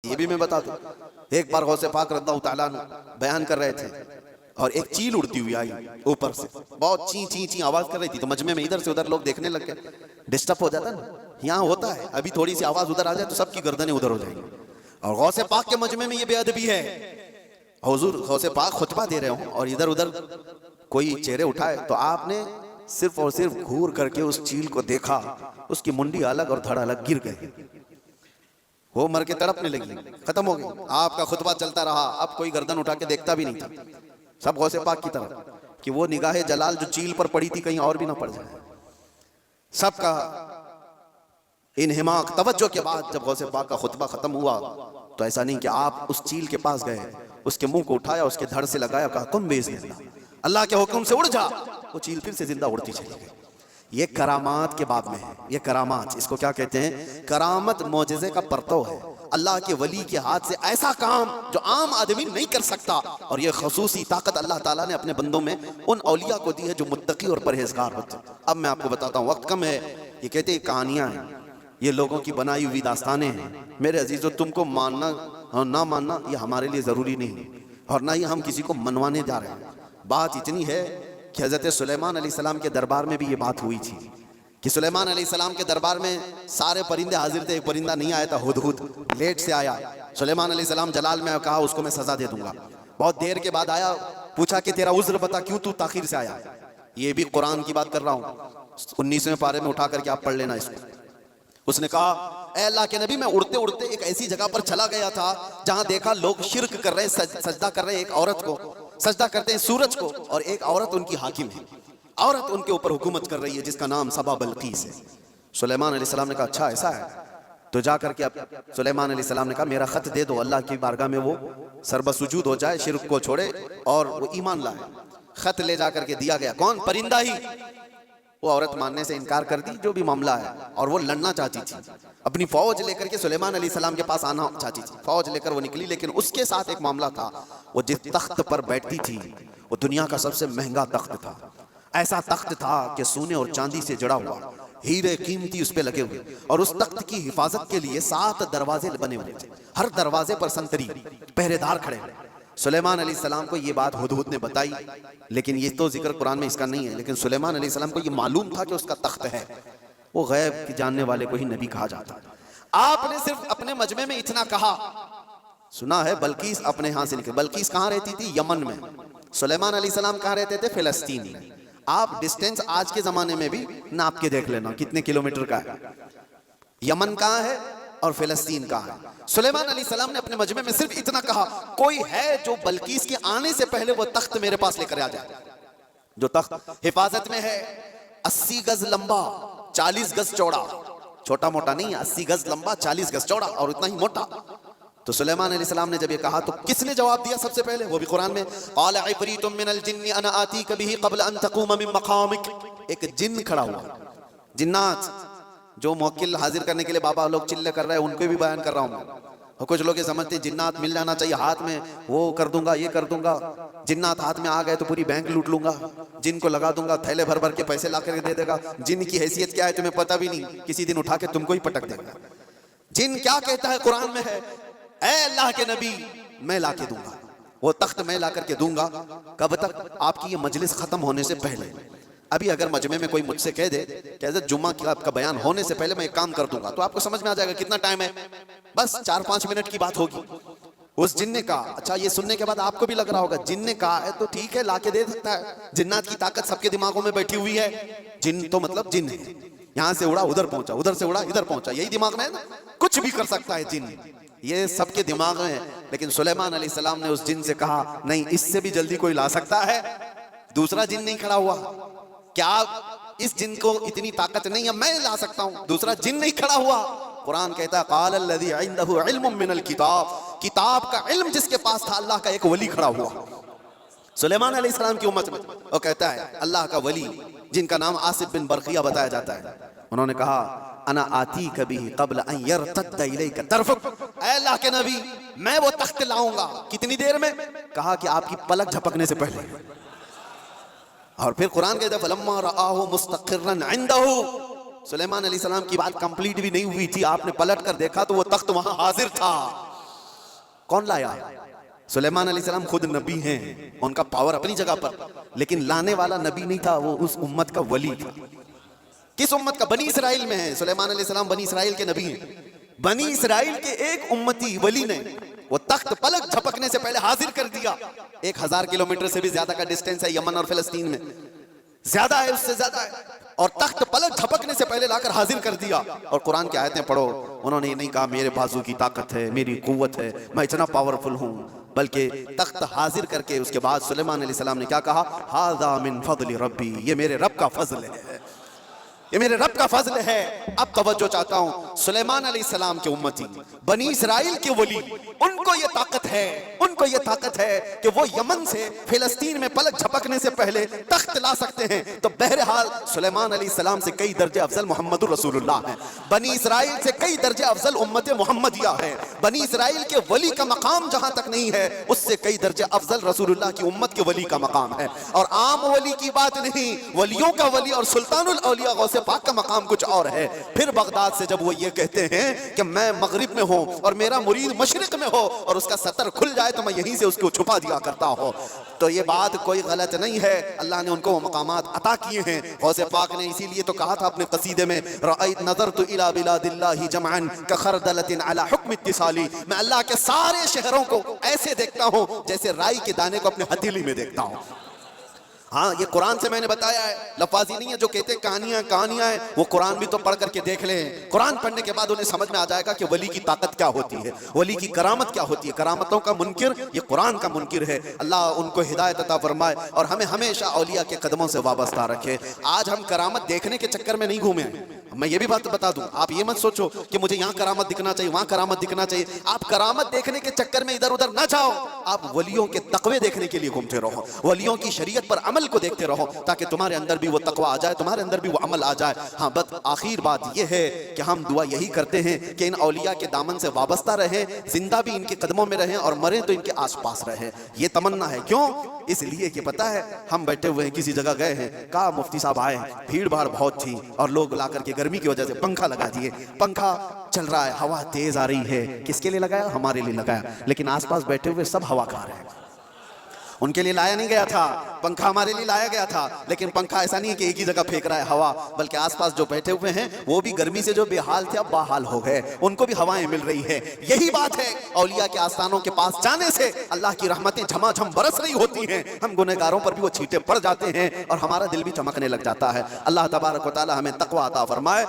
یہ بھی میں بتا دوں، ایک بار غوث پاک رضی اللہ تعالیٰ عنہ بیان کر رہے تھے اور ایک چیل اڑتی ہوئی آئی اوپر سے، بہت چین چین چین آواز کر رہی تھی، تو مجمع میں ادھر سے ادھر لوگ دیکھنے لگ گئے، ڈسٹرب ہو جاتا نا، یہاں ہوتا ہے ابھی تھوڑی سی آواز ادھر آ جائے تو سب کی گردنیں ادھر ہو جائیں گی، اور غوث پاک کے مجمع میں یہ بے ادبی ہے، حضور غوث پاک خطبہ دے رہے ہوں اور ادھر ادھر کوئی چہرے اٹھائے تو آپ نے صرف اور صرف گھور کر کے اس چیل کو دیکھا، اس کی منڈی الگ اور دھڑ الگ گر گئے، وہ مر کے تڑپنے لگی، ختم ہو گئی، آپ کا خطبہ چلتا رہا، اب کوئی گردن اٹھا کے دیکھتا بھی نہیں تھا، سب غوث پاک کی طرف کہ وہ نگاہ جلال جو چیل پر پڑی تھی کہیں اور بھی نہ پڑ جائے، سب کا انہماک توجہ کے بعد جب غوث پاک کا خطبہ ختم ہوا تو ایسا نہیں کہ آپ اس چیل کے پاس گئے، اس کے منہ کو اٹھایا، اس کے دھڑ سے لگایا، کہا قم باذن اللہ، اللہ کے حکم سے اڑ جا، وہ چیل پھر سے زندہ اڑتی چلی گئی۔ یہ کرامات کے باب میں ہے، یہ کرامات، اس کو کیا کہتے ہیں؟ کرامت معجزے کا پرتو ہے، اللہ کے ولی کے ہاتھ سے ایسا کام جو عام آدمی نہیں کر سکتا، اور یہ خصوصی طاقت اللہ تعالیٰ نے اپنے بندوں میں ان اولیاء کو دی ہے جو متقی اور پرہیزگار ہوتے ہیں۔ اب میں آپ کو بتاتا ہوں، وقت کم ہے، یہ کہتے ہیں کہانیاں ہیں، یہ لوگوں کی بنائی ہوئی داستانیں ہیں، میرے عزیزو تم کو ماننا اور نہ ماننا یہ ہمارے لیے ضروری نہیں ہے، اور نہ ہی ہم کسی کو منوانے جا رہے ہیں۔ بات اتنی ہے کہ حضرت سلیمان علیہ السلام کے دربار میں بھی یہ بات ہوئی تھی کہ سلیمان علیہ السلام کے دربار میں سارے پرندے حاضر تھے، ایک پرندہ نہیں آیا تھا، ہدہد لیٹ سے آیا، سلیمان علیہ السلام جلال میں کہا اس کو میں سزا دے دوں گا، بہت دیر کے بعد آیا، پوچھا کہ تیرا عذر بتا، کیوں تو تاخیر سے آیا؟ یہ بھی قرآن کی بات کر رہا ہوں، 19ویں پارے میں اٹھا کر کے آپ پڑھ لینا اس کو۔ اس نے کہا اے اللہ کے نبی، میں اڑتے اڑتے ایک ایسی جگہ پر چلا گیا تھا جہاں دیکھا لوگ شرک کر رہے ہیں، سجدہ کر رہے ہیں ایک عورت کو، سجدہ کرتے ہیں سورج کو، اور ایک عورت ان کی حاکم ہے، عورت ان کے اوپر حکومت کر رہی ہے جس کا نام سبا بلقیس ہے۔ سلیمان علیہ السلام نے کہا اچھا ایسا ہے، تو جا کر کے اب سلیمان علیہ السلام نے کہا میرا خط دے دو، اللہ کی بارگاہ میں وہ سربہ سجود ہو جائے، شرک کو چھوڑے اور وہ ایمان لائے۔ خط لے جا کر کے دیا گیا، کون؟ پرندہ ہی۔ وہ عورت ماننے سے انکار کر دی، جو بھی معاملہ ہے، اور وہ لڑنا چاہتی تھی، اپنی فوج لے کر کے سلیمان علیہ السلام کے پاس آنا چاہتی تھی، فوج لے کر وہ نکلی، لیکن اس کے ساتھ ایک معاملہ تھا، وہ جس تخت پر بیٹھتی تھی وہ دنیا کا سب سے مہنگا تخت تھا، ایسا تخت تھا کہ سونے اور چاندی سے جڑا ہوا، ہیرے قیمتی اس پہ لگے ہوئے، اور اس تخت کی حفاظت کے لیے 7 دروازے بنے ہوئے تھے، ہر دروازے پر سنتری پہرے دار کھڑے ہوئے۔ سلیمان علیہ السلام کو یہ بات ہدہد نے بتائی، لیکن یہ تو ذکر قرآن میں اس کا نہیں ہے، لیکن سلیمان علیہ السلام کو یہ معلوم تھا کہ اس کا تخت ہے، وہ غیب کی جاننے والے کو ہی نبی کہا جاتا ہے۔ آپ نے صرف اپنے مجمع میں اتنا کہا، سنا ہے بلقیس اپنے ہاں سے نکل، بلقیس کہاں رہتی تھی؟ یمن میں، سلیمان علیہ السلام کہاں رہتے تھے؟ فلسطین میں۔ آپ ڈسٹینس آج کے زمانے میں بھی ناپ کے دیکھ لینا کتنے کلومیٹر کا ہے، یمن کہاں ہے اور فلسطین کہاں ہے۔ سلیمان علیہ السلام نے اپنے مجمع میں صرف اتنا کہا، کوئی ہے جو بلقیس کے آنے سے پہلے وہ تخت میرے پاس لے کر آ جائے، جو تخت حفاظت میں ہے، 80 گز لمبا 40 گز چوڑا، چھوٹا موٹا نہیں، 80 گز لمبا 40 گز چوڑا اور اتنا ہی موٹا۔ تو سلیمان علیہ السلام نے جب یہ کہا تو کس نے جواب دیا سب سے پہلے؟ وہ بھی قرآن میں، قال عفریت من الجن انا آتیک بہ قبل ان تقوم من مقامک، ایک جن کھڑا ہوا، جنات جو موکل حاضر کرنے کے لیے بابا لوگ چلے کر رہے ہیں ان کو بھی بیان کر رہا ہوں، اور کچھ لوگ یہ سمجھتے ہیں جنات مل جانا چاہیے، ہاتھ میں وہ کر دوں گا، یہ کر دوں گا، جنات ہاتھ میں آ گئے تو پوری بینک لوٹ لوں گا، جن کو لگا دوں گا، تھیلے بھر بھر کے پیسے لا کر دے دے گا، جن کی حیثیت کیا ہے تمہیں پتہ بھی نہیں، کسی دن اٹھا کے تم کو ہی پٹک دے گا۔ جن کیا کہتا ہے قرآن میں ہے، اے اللہ کے نبی میں لا کے دوں گا، وہ تخت میں لا کر کے دوں گا، کب تک؟ آپ کی یہ مجلس ختم ہونے سے پہلے۔ ابھی اگر مجمع میں کوئی مجھ سے کہہ دے کہ حضرت جمعہ کی آپ کا بیان ہونے سے پہلے میں ایک کام کر دوں گا، تو آپ کو سمجھ میں آ جائے گا کتنا ٹائم ہے، بس 4-5 منٹ کی بات ہوگی۔ اس جن نے کہا، اچھا یہ سننے کے بعد آپ کو بھی لگ رہا ہوگا جن نے کہا ہے تو ٹھیک ہے لا کے دے سکتا ہے، جنات کی طاقت سب کے دماغوں میں بیٹھی ہوئی ہے، جن تو مطلب جن ہے، یہاں سے اڑا ادھر پہنچا، ادھر سے اڑا ادھر پہنچا، یہی دماغ میں ہے نا، کچھ بھی کر سکتا ہے جن، یہ سب کے دماغ میں ہے۔ لیکن سلیمان علیہ السلام نے اس جن سے کہا نہیں، اس سے بھی جلدی کوئی لا سکتا ہے، دوسرا جن نہیں کھڑا ہوا، کیا اس جن کو اتنی طاقت نہیں ہے میں لا سکتا ہوں، دوسرا جن نہیں کھڑا ہوا۔ قرآن کہتا ہے قال الذی عنده علم من الکتاب، کتاب کا علم جس کے پاس تھا، اللہ کا ایک ولی کھڑا ہوا سلیمان علیہ السلام کی امت میں، وہ کہتا ہے اللہ کا ولی جن کا نام آصف بن برقیہ بتایا جاتا ہے، انہوں نے کہا انا آتیک بہ قبل ان یرتد الیک طرفک، اے اللہ کے نبی میں وہ تخت لاؤں گا، کتنی دیر میں؟ کہا کہ آپ کی پلک جھپکنے سے پہلے۔ اور پھر قرآن کہتا ہے فلما رآہ مستقرا عنده، سلیمان علیہ السلام کی بات کمپلیٹ بھی نہیں ہوئی تھی، آپ نے پلٹ کر دیکھا تو وہ تخت وہاں حاضر تھا، کون لایا؟ سلیمان علیہ السلام خود نبی ہیں، ان کا پاور اپنی جگہ پر، لیکن لانے والا نبی نہیں تھا، وہ اس امت کا ولی تھا۔ کس امت کا؟ بنی اسرائیل میں ہے۔ سلیمان علیہ السلام بنی اسرائیل کے نبی ہیں۔ بنی اسرائیل کے ایک امتی ولی نے وہ تخت پلک جھپکنے سے پہلے حاضر کر دیا۔ 1000 کلومیٹر سے بھی زیادہ کا ڈسٹینس ہے یمن اور فلسطین میں، زیادہ ہے، اس سے زیادہ ہے، اور تخت پلک جھپکنے سے پہلے لا کر حاضر کر دیا۔ اور قرآن کی آیتیں پڑھو، انہوں نے یہ نہیں کہا میرے بازو کی طاقت ہے، میری قوت ہے، میں اتنا پاورفل ہوں، بلکہ تخت حاضر کر کے اس کے بعد سلیمان علیہ السلام نے کیا کہا؟ ھذا من فضل ربی، یہ میرے رب کا فضل ہے، یہ میرے رب کا فضل ہے۔ اب توجہ چاہتا ہوں، سلیمان علیہ السلام کے امتی، بنی اسرائیل کے ولی، ان کو یہ طاقت ہے، ان کو یہ طاقت ہے کہ وہ یمن سے فلسطین میں پلک جھپکنے سے پہلے تخت لا سکتے ہیں۔ تو بہرحال سلیمان علیہ السلام سے کئی درجے افضل محمد الرسول اللہ ہے، بنی اسرائیل سے کئی درجے افضل امت محمدیہ ہے۔ بنی اسرائیل کے ولی کا مقام جہاں تک نہیں ہے، اس سے کئی درجے افضل رسول اللہ کی امت کے ولی کا مقام ہے۔ اور عام ولی کی بات نہیں، ولیوں کا ولی اور سلطان الاولیاء غوث پاک کا مقام کچھ اور ہے۔ پھر بغداد سے جب وہ یہ کہتے ہیں کہ میں مغرب میں ہوں اور میرا مرید مشرق میں ہو اور اس کا ستر کھل جائے تو میں یہیں سے اس کو چھپا دیا کرتا ہوں، تو یہ بات کوئی غلط نہیں ہے، اللہ نے ان کو وہ مقامات عطا کیے ہیں۔ غوث پاک نے اسی لیے تو کہا تھا اپنے قصیدے میں، رأیت نظرت الی بلاد اللہ جمعا کخردلۃ علی حکم اتصالی، میں اللہ کے سارے شہروں کو ایسے دیکھتا ہوں جیسے رائی کے دانے کو اپنے ہتھیلی میں دیکھتا ہوں۔ ہاں، یہ قرآن سے میں نے بتایا ہے، لفاظی نہیں ہے۔ جو کہتے ہیں کہانیاں ہیں، وہ قرآن بھی تو پڑھ کر کے دیکھ لیں۔ قرآن پڑھنے کے بعد انہیں سمجھ میں آ جائے گا کہ ولی کی طاقت کیا ہوتی ہے، ولی کی کرامت کیا ہوتی ہے۔ کرامتوں کا منکر یہ قرآن کا منکر ہے۔ اللہ ان کو ہدایت عطا فرمائے اور ہمیں ہمیشہ اولیاء کے قدموں سے وابستہ رکھے۔ آج ہم کرامت دیکھنے کے چکر میں نہیں گھومے۔ میں یہ بھی بات بتا دوں، آپ یہ مت سوچو کہ مجھے یہاں کرامت دکھنا چاہیے، وہاں کرامت دکھنا چاہیے۔ آپ کرامت دیکھنے کے چکر میں ادھر ادھر نہ جاؤ، آپ ولیوں کے تقوی دیکھنے کے لیے گھومتے رہو، ولیوں کی شریعت پر عمل کو دیکھتے رہو، تاکہ تمہارے اندر بھی وہ تقوی آ جائے، تمہارے اندر بھی وہ عمل آ جائے۔ ہاں، بس آخر بات یہ ہے کہ ہم دعا یہی کرتے ہیں کہ ان اولیاء کے دامن سے وابستہ رہیں، زندہ بھی ان کے قدموں میں رہیں اور مریں تو ان کے آس پاس رہیں۔ یہ تمنا ہے۔ کیوں؟ اس لیے کہ پتہ ہے ہم بیٹھے ہوئے ہیں، کسی جگہ گئے ہیں، کہا مفتی صاحب آئے، بھیڑ بھاڑ بہت تھی اور لوگ لا کر کے گرمی کی وجہ سے پنکھا لگا دیے، پنکھا چل رہا ہے، ہوا تیز آ رہی ہے۔ کس کے لیے لگایا؟ ہمارے لیے لگایا، لیکن آس پاس بیٹھے ہوئے سب ہوا کھا رہے ہیں۔ ان کے لیے لایا نہیں گیا تھا پنکھا، ہمارے لیے لایا گیا تھا، لیکن پنکھا ایسا نہیں ہے کہ ایک ہی جگہ پھینک رہا ہے ہوا، بلکہ آس پاس جو بیٹھے ہوئے ہیں وہ بھی گرمی سے جو بے حال تھے اب باحال ہو گئے، ان کو بھی ہوائیں مل رہی ہے۔ یہی بات ہے، اولیاء کے آستانوں کے پاس جانے سے اللہ کی رحمتیں جھما جھم برس رہی ہوتی ہیں، ہم گنہگاروں پر بھی وہ چھینٹے پڑ جاتے ہیں اور ہمارا دل بھی چمکنے لگ جاتا ہے۔ اللہ تبارک و تعالی ہمیں تقوی عطا فرمائے۔